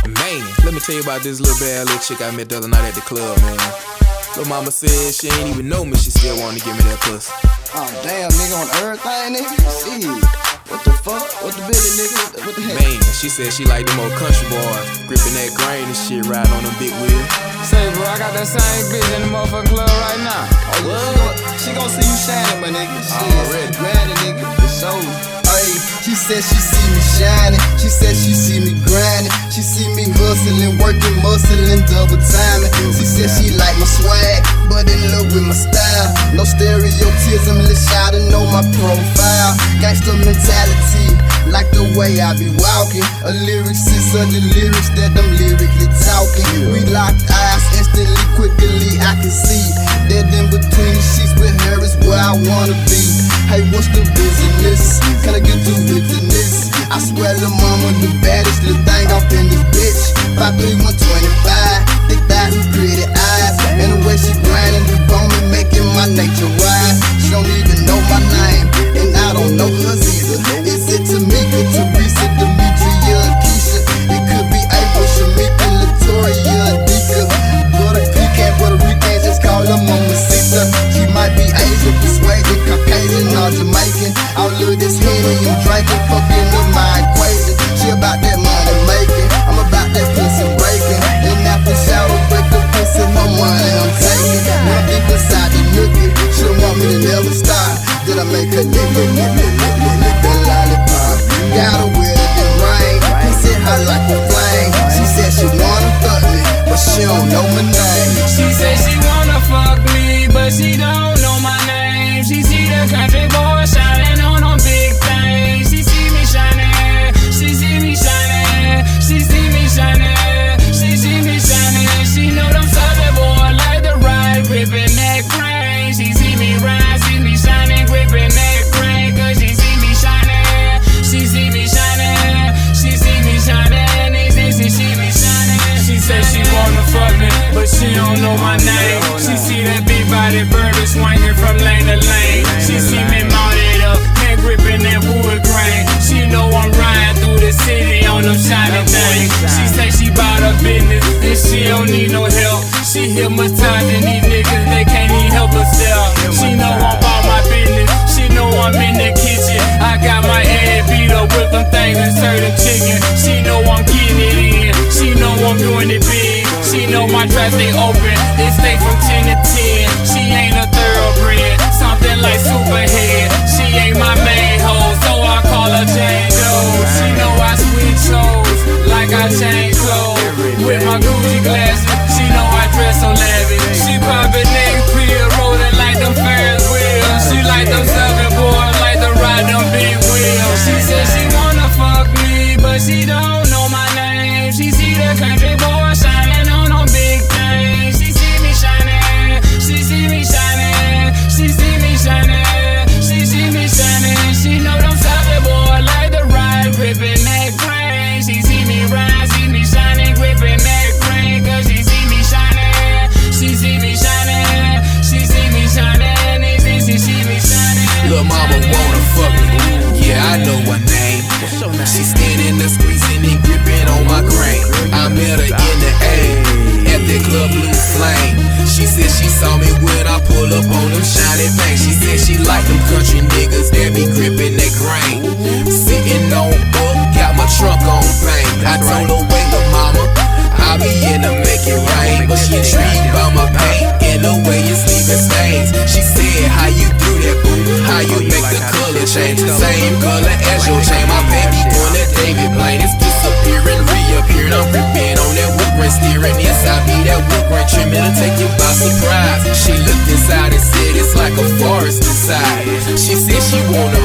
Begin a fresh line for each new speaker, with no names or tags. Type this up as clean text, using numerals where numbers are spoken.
Man, let me tell you about this little bad little chick I met the other night at the club, man. Little mama said she ain't even know me, she still wanted to give me that pussy.
Oh damn, nigga, on everything, nigga. Shit. What the fuck? What the billy, nigga? What the heck?
Man, she said she like them old country boys, gripping that grain and shit, riding on them big wheels.
Say, bro, I got that same bitch in the motherfucking club right now.
Oh, what? She gon' see you shining, my nigga. Shit,
already.
Grinding, nigga. For sure. Ay, she said she see me shining. She said she see me grinding. She see me hustling, working, muscling, double timing. She said she like my swag, but in love with my style. No stereotypes, let's shout and know my profile. Gangsta mentality, like the way I be walking. A lyricist of the lyrics that I'm lyrically talking. We locked eyes instantly, quickly I can see that in between the sheets with her is where I wanna be. Hey, what's the business? Can I get the witness? I swear the mama the baddest little thing off in this bitch. 5'3", 125, thick thighs and pretty eyes, and the way she grinding the bone and making my nature rise. She don't even know my name, and I don't know hers either. Is it Tamika, Teresa, Demetria, Keisha? It could be April, Shamika, Latoria, Dika. Puerto Rican, just call her Mamacita. She might be Asian, persuaded, Caucasian or Jamaican. All of this Henny I'm drinking, fucking up my equation. She about that money making, I'm about that pussy breaking. And after shower, break the pussy, no money I'm taking. When I'm deep inside the nookie, she don't want me to never stop. Did I make her lick that lollipop? Got her with it in rain, pussy hot like a flame. She said she wanna fuck me, but she don't know my name.
She said she wanna fuck me, but she don't know my name. She see the country boy shining on them big things. She see me shining, she see me shining, she see me shining, she see me shining. She know them southern boy like the ride, gripping that grain. She see me ride, see me shining, gripping that grain. Cause she see me shining, she see me shining, she see me shining, she see me shining. She said she wanna fuck me, but she don't know my name. She see that big body bird swinging from lane to lane. She see me mounted up, hand gripping that wood grain. She know I'm riding through the city on them shiny things. She say she bout her business and she don't need no help. She hypnotizing these niggas, they can't even help herself. She know I'm about my business, she know I'm in the kitchen. I got my head beat up with them things and serving chicken. She know I'm getting it in, she know I'm doing it big. She know my trap stay open, it stay from 10 to 10. She ain't a thoroughbred, something like Superhead. She ain't my main hoe, so I call her Jane Doe. She know I switch hoes, like I change clothes. With my Gucci glasses, she know I dress so lavish. She poppin' neck pill, rollin' like them Ferris wheels. She like them southern boys, like to ride them big wheels. She said she wanna fuck me, but she don't know my name. She see the country boy shining on them big things. She see me shining, she see me shining, she see me shining, she see me shining. She know them southern boy like to ride, gripping that grain. She see me ride, see me shining, gripping that grain. Cause she see me shining, she see me shining, she see me shining, she see me shining.
Little mama wanna fuck me, yeah, I know her name. She standing there squeezing and gripping on my grain. I met her in the A, at that club Blue Flame. She said she saw me when I pull up on them shiny bangs. She said she like them country niggas that be gripping that grain. Sitting on up, got my trunk on bang. I told her wait up mama, I be in to make it rain. But she intrigued by my paint and the way it's leaving stains. She said how you do that boo, how you make the color change. Same color as your chain. My baby doing that David Blaine, it's disappearing, reappearing. I'm gripping on that wood grain, steering inside me. That wood grain trimming to take you by surprise. She looked inside and said it's like a forest inside. She said she wanna